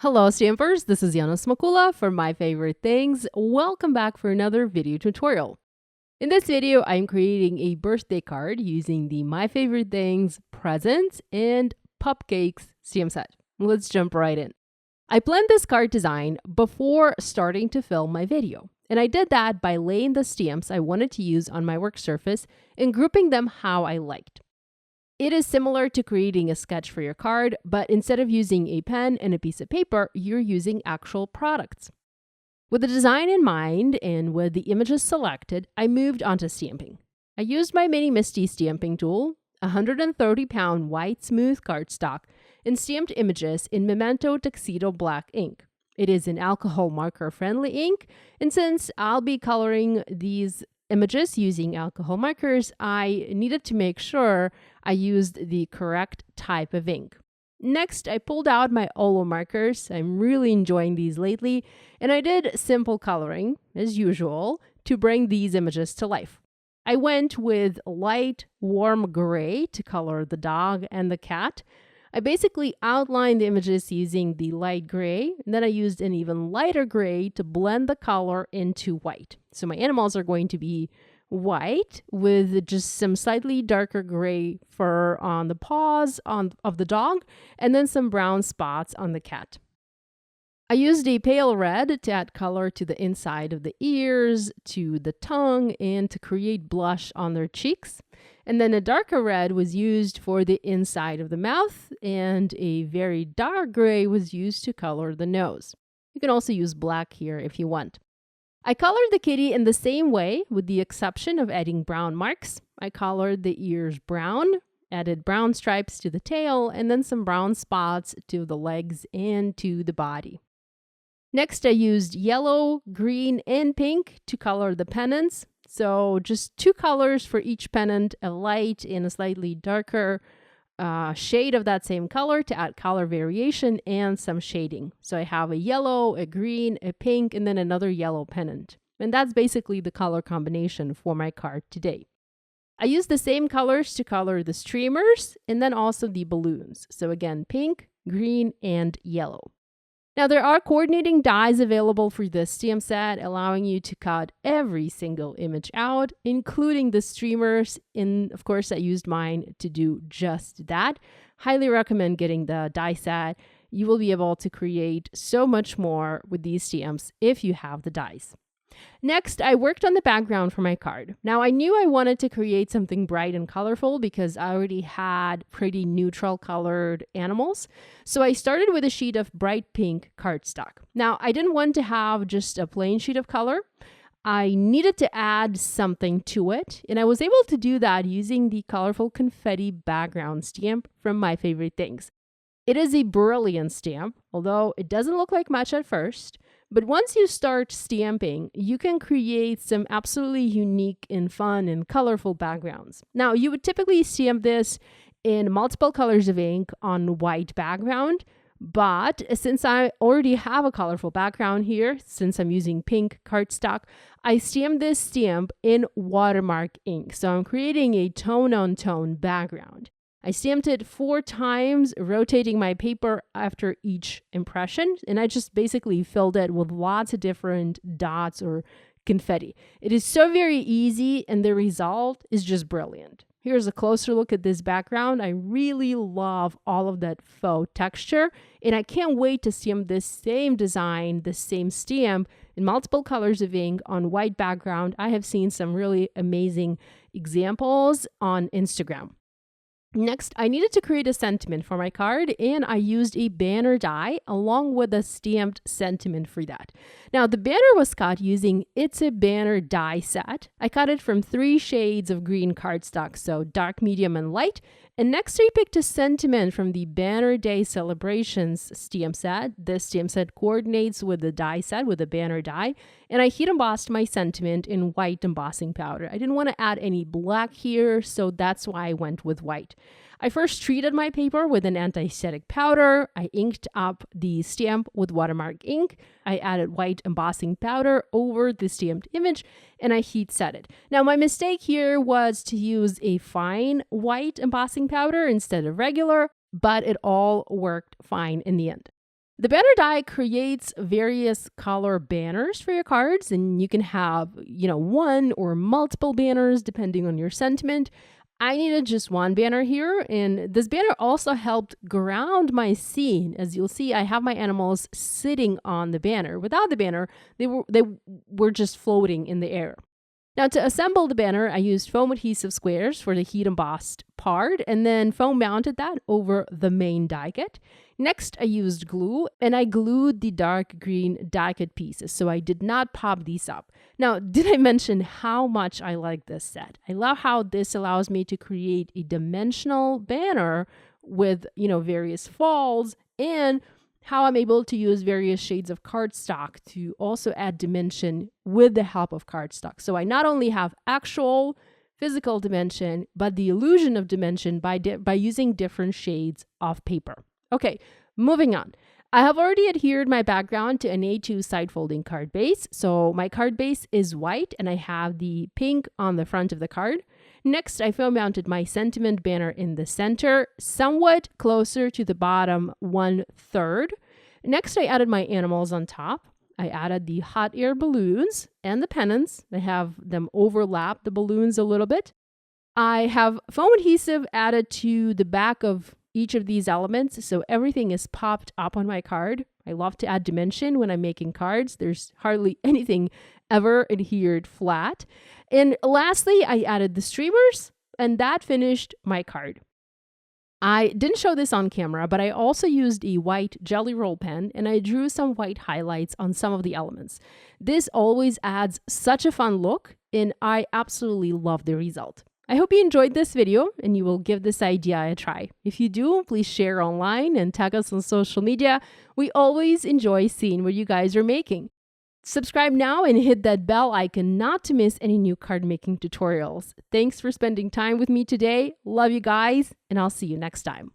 Hello stampers, this is Yana Smakula for My Favorite Things. Welcome back for another video tutorial. In this video, I'm creating a birthday card using the My Favorite Things Presents and Pupcakes stamp set. Let's jump right in. I planned this card design before starting to film my video, and I did that by laying the stamps I wanted to use on my work surface and grouping them how I liked. It is similar to creating a sketch for your card, but instead of using a pen and a piece of paper, you're using actual products. With the design in mind and with the images selected, I moved on to stamping. I used my Mini Misty stamping tool, a 130-pound white smooth cardstock, and stamped images in Memento Tuxedo Black ink. It is an alcohol marker-friendly ink, and since I'll be coloring these images using alcohol markers, I needed to make sure I used the correct type of ink. Next, I pulled out my Olo markers. I'm really enjoying these lately, and I did simple coloring, as usual, to bring these images to life. I went with light, warm gray to color the dog and the cat. I basically outlined the images using the light gray, and then I used an even lighter gray to blend the color into white. So my animals are going to be white with just some slightly darker gray fur on the paws of the dog, and then some brown spots on the cat. I used a pale red to add color to the inside of the ears, to the tongue, and to create blush on their cheeks. And then a darker red was used for the inside of the mouth, and a very dark gray was used to color the nose. You can also use black here if you want. I colored the kitty in the same way, with the exception of adding brown marks. I colored the ears brown, added brown stripes to the tail, and then some brown spots to the legs and to the body. Next, I used yellow, green, and pink to color the pennants. So just two colors for each pennant, a light and a slightly darker shade of that same color to add color variation and some shading. So I have a yellow, a green, a pink, and then another yellow pennant. And that's basically the color combination for my card today. I used the same colors to color the streamers and then also the balloons. So again, pink, green, and yellow. Now, there are coordinating dies available for this stamp set, allowing you to cut every single image out, including the streamers. And of course, I used mine to do just that. Highly recommend getting the die set. You will be able to create so much more with these stamps if you have the dies. Next, I worked on the background for my card. Now, I knew I wanted to create something bright and colorful because I already had pretty neutral colored animals. So I started with a sheet of bright pink cardstock. Now, I didn't want to have just a plain sheet of color. I needed to add something to it, and I was able to do that using the colorful confetti background stamp from My Favorite Things. It is a brilliant stamp, although it doesn't look like much at first. But once you start stamping, you can create some absolutely unique and fun and colorful backgrounds. Now, you would typically stamp this in multiple colors of ink on white background, but since I already have a colorful background here, since I'm using pink cardstock, I stamped this stamp in watermark ink. So I'm creating a tone-on-tone background. I stamped it 4 times, rotating my paper after each impression, and I just basically filled it with lots of different dots or confetti. It is so very easy, and the result is just brilliant. Here's a closer look at this background. I really love all of that faux texture, and I can't wait to stamp this same design, the same stamp, in multiple colors of ink on white background. I have seen some really amazing examples on Instagram. Next, I needed to create a sentiment for my card, and I used a banner die along with a stamped sentiment for that. Now, the banner was cut using It's a Banner die set. I cut it from 3 shades of green cardstock, so dark, medium, and light. And next, I picked a sentiment from the Banner Day Celebrations stamp set. This stamp set coordinates with the die set, with the banner die. And I heat embossed my sentiment in white embossing powder. I didn't want to add any black here, so that's why I went with white. I first treated my paper with an anti-static powder. I inked up the stamp with watermark ink. I added white embossing powder over the stamped image, and I heat set it. Now, my mistake here was to use a fine white embossing powder instead of regular, but it all worked fine in the end. The banner die creates various color banners for your cards, and you can have, one or multiple banners depending on your sentiment. I needed just one banner here, and this banner also helped ground my scene. As you'll see, I have my animals sitting on the banner. Without the banner, they were just floating in the air. Now, to assemble the banner, I used foam adhesive squares for the heat embossed part, and then foam mounted that over the main die kit. Next, I used glue, and I glued the dark green die kit pieces, so I did not pop these up. Now, did I mention how much I like this set? I love how this allows me to create a dimensional banner with, various falls, and how I'm able to use various shades of cardstock to also add dimension with the help of cardstock. So I not only have actual physical dimension, but the illusion of dimension by using different shades of paper. Okay, moving on. I have already adhered my background to an A2 side folding card base. So my card base is white and I have the pink on the front of the card. Next, I foam mounted my sentiment banner in the center, somewhat closer to the bottom 1/3. Next, I added my animals on top. I added the hot air balloons and the pennants. I have them overlap the balloons a little bit. I have foam adhesive added to the back of each of these elements, so everything is popped up on my card. I love to add dimension when I'm making cards. There's hardly anything ever adhered flat. And lastly, I added the streamers, and that finished my card. I didn't show this on camera, but I also used a white jelly roll pen, and I drew some white highlights on some of the elements. This always adds such a fun look, and I absolutely love the result. I hope you enjoyed this video and you will give this idea a try. If you do, please share online and tag us on social media. We always enjoy seeing what you guys are making. Subscribe now and hit that bell icon not to miss any new card making tutorials. Thanks for spending time with me today. Love you guys, and I'll see you next time.